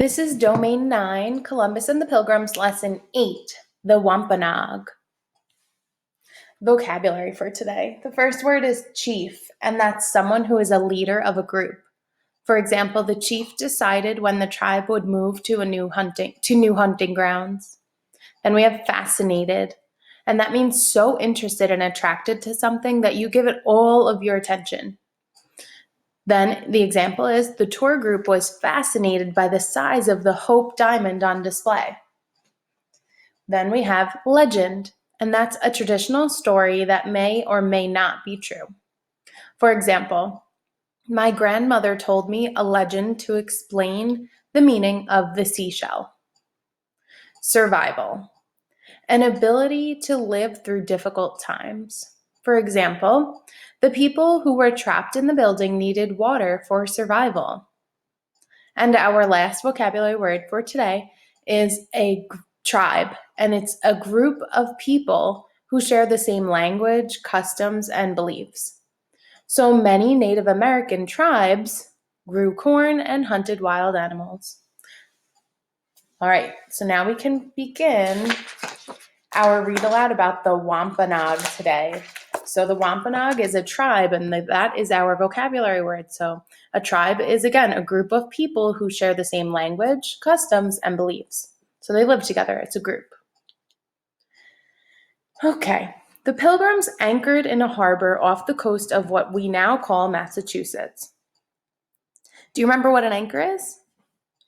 This is Domain 9, Columbus and the Pilgrims, Lesson 8, the Wampanoag. Vocabulary for today. The first word is chief, and that's someone who is a leader of a group. For example, the chief decided when the tribe would move to new hunting grounds. Then we have fascinated, and that means so interested and attracted to something that you give it all of your attention. Then the example is the tour group was fascinated by the size of the Hope Diamond on display. Then we have legend, and that's a traditional story that may or may not be true. For example, my grandmother told me a legend to explain the meaning of the seashell. Survival, an ability to live through difficult times. For example, the people who were trapped in the building needed water for survival. And our last vocabulary word for today is a tribe, and it's a group of people who share the same language, customs, and beliefs. So many Native American tribes grew corn and hunted wild animals. All right, so now we can begin our read aloud about the Wampanoag today. So the Wampanoag is a tribe, and that is our vocabulary word. So a tribe is, again, a group of people who share the same language, customs, and beliefs. So they live together. It's a group. Okay. The Pilgrims anchored in a harbor off the coast of what we now call Massachusetts. Do you remember what an anchor is?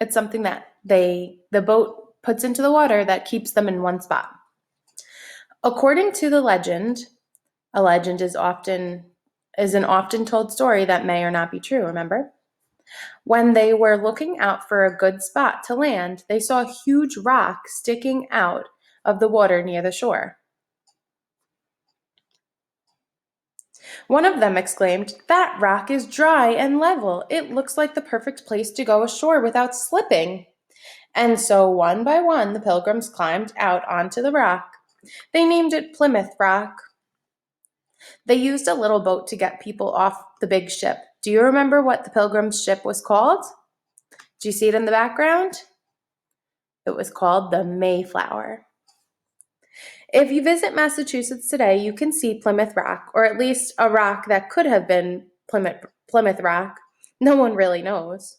It's something that the boat puts into the water that keeps them in one spot. According to the legend, a legend is an often told story that may or not be true, remember? When they were looking out for a good spot to land, they saw a huge rock sticking out of the water near the shore. One of them exclaimed, "That rock is dry and level. It looks like the perfect place to go ashore without slipping." And so one by one, the Pilgrims climbed out onto the rock. They named it Plymouth Rock. They used a little boat to get people off the big ship. Do you remember what the Pilgrims' ship was called? Do you see it in the background? It was called the Mayflower. If you visit Massachusetts today, you can see Plymouth Rock, or at least a rock that could have been Plymouth Rock. No one really knows.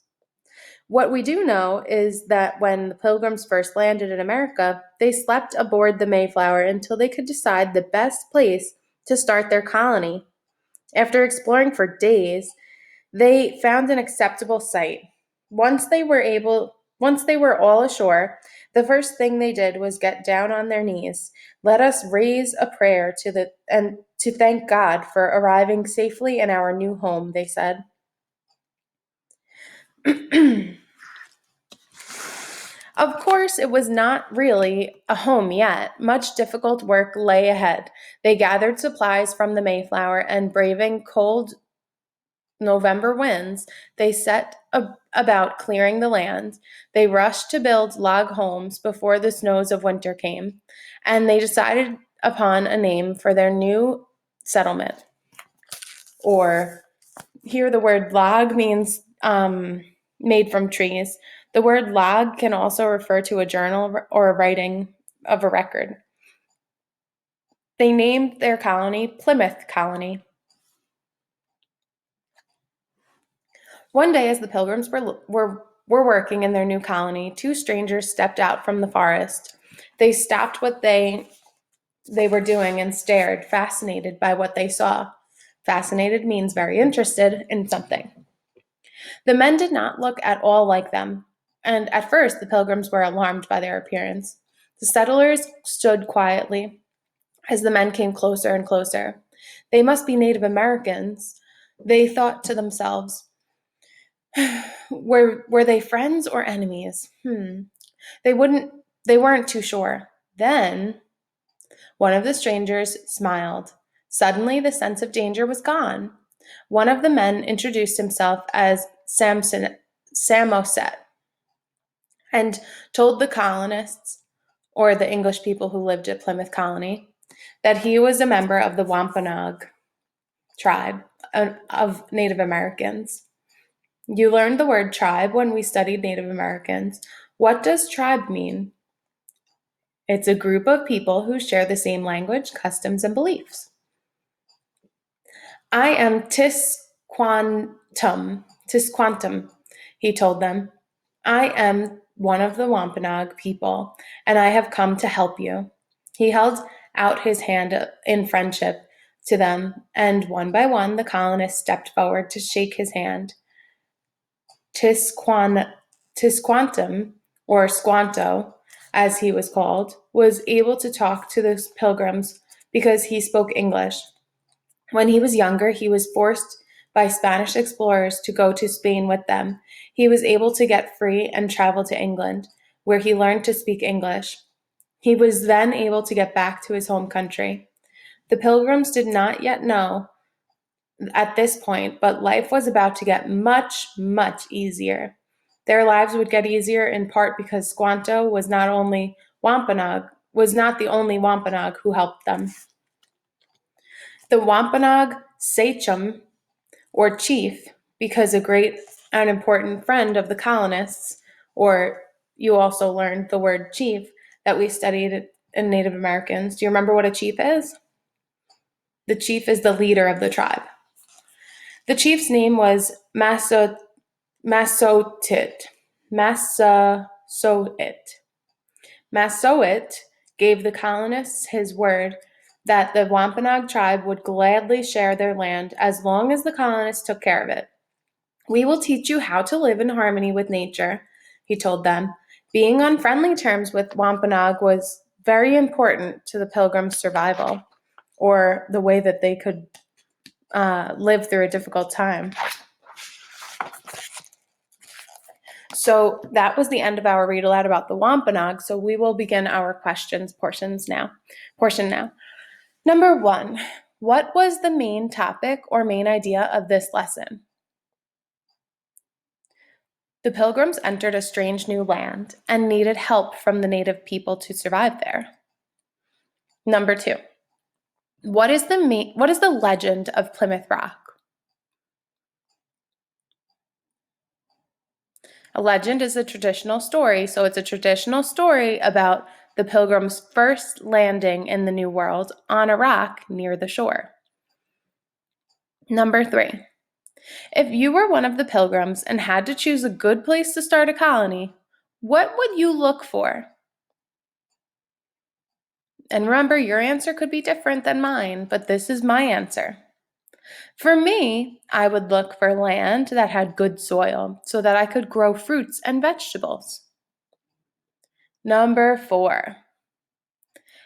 What we do know is that when the Pilgrims first landed in America, they slept aboard the Mayflower until they could decide the best place to start their colony. After exploring for days, they found an acceptable site. Once they were all ashore, the first thing they did was get down on their knees. Let us raise a prayer to thank God for arriving safely in our new home, they said. Of course, it was not really a home yet. Much difficult work lay ahead. They gathered supplies from the Mayflower, and braving cold November winds, they set about clearing the land. They rushed to build log homes before the snows of winter came, and they decided upon a name for their new settlement. Or here, the word log means made from trees. The word log can also refer to a journal or a writing of a record. They named their colony Plymouth Colony. One day, as the Pilgrims were working in their new colony, two strangers stepped out from the forest. They stopped what they were doing and stared, fascinated by what they saw. Fascinated means very interested in something. The men did not look at all like them, and at first the Pilgrims were alarmed by their appearance. The settlers stood quietly as the men came closer and closer. They must be Native Americans, they thought to themselves. Were they friends or enemies? They weren't too sure. Then one of the strangers smiled. Suddenly the sense of danger was gone. One of the men introduced himself as Samoset and told the colonists, or the English people who lived at Plymouth Colony, that he was a member of the Wampanoag tribe of Native Americans. You learned the word tribe when we studied Native Americans. What does tribe mean? It's a group of people who share the same language, customs, and beliefs. I am Tisquantum, he told them. I am one of the Wampanoag people, and I have come to help you. He held out his hand in friendship to them, and one by one the colonists stepped forward to shake his hand. Tisquantum, or Squanto, as he was called, was able to talk to the pilgrims because he spoke English. When he was younger, he was forced by Spanish explorers to go to Spain with them. He was able to get free and travel to England, where he learned to speak English. He was then able to get back to his home country. The pilgrims did not yet know at this point, but life was about to get much, much easier. Their lives would get easier in part because Squanto was not the only Wampanoag who helped them. The Wampanoag sachem, or chief, because a great and important friend of the colonists, or you also learned the word chief that we studied in Native Americans. Do you remember what a chief is? The chief is the leader of the tribe. The chief's name was Massoit. Massoit gave the colonists his word that the Wampanoag tribe would gladly share their land as long as the colonists took care of it. We will teach you how to live in harmony with nature, he told them. Being on friendly terms with Wampanoag was very important to the pilgrims' survival, or the way that they could live through a difficult time. So that was the end of our read aloud about the Wampanoag. So we will begin our questions portion now. Number 1, what was the main topic or main idea of this lesson? The pilgrims entered a strange new land and needed help from the native people to survive there. Number 2, what is the legend of Plymouth Rock? A legend is a traditional story, so it's a traditional story about the pilgrims' first landing in the New World on a rock near the shore. Number 3, if you were one of the pilgrims and had to choose a good place to start a colony, what would you look for? And remember, your answer could be different than mine, but this is my answer. For me, I would look for land that had good soil so that I could grow fruits and vegetables. Number 4,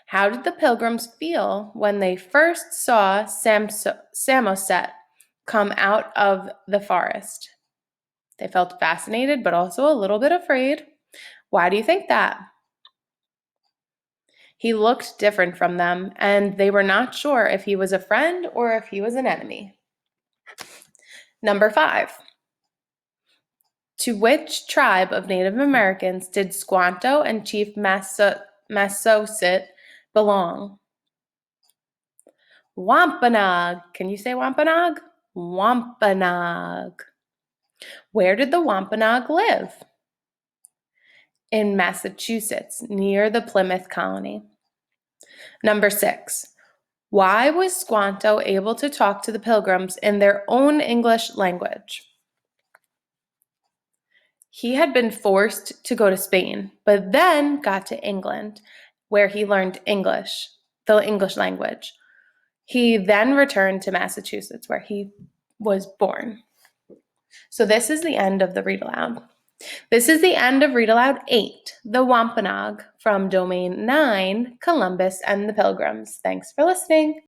how did the pilgrims feel when they first saw Samoset come out of the forest? They felt fascinated, but also a little bit afraid. Why do you think that? He looked different from them, and they were not sure if he was a friend or if he was an enemy. Number 5, to which tribe of Native Americans did Squanto and Chief Massoset belong? Wampanoag. Can you say Wampanoag? Wampanoag. Where did the Wampanoag live? In Massachusetts, near the Plymouth colony. Number 6, why was Squanto able to talk to the pilgrims in their own English language? He had been forced to go to Spain, but then got to England, where he learned English, the English language. He then returned to Massachusetts, where he was born. So this is the end of the read aloud. This is the end of Read Aloud 8, The Wampanoag, from Domain 9, Columbus and the Pilgrims. Thanks for listening.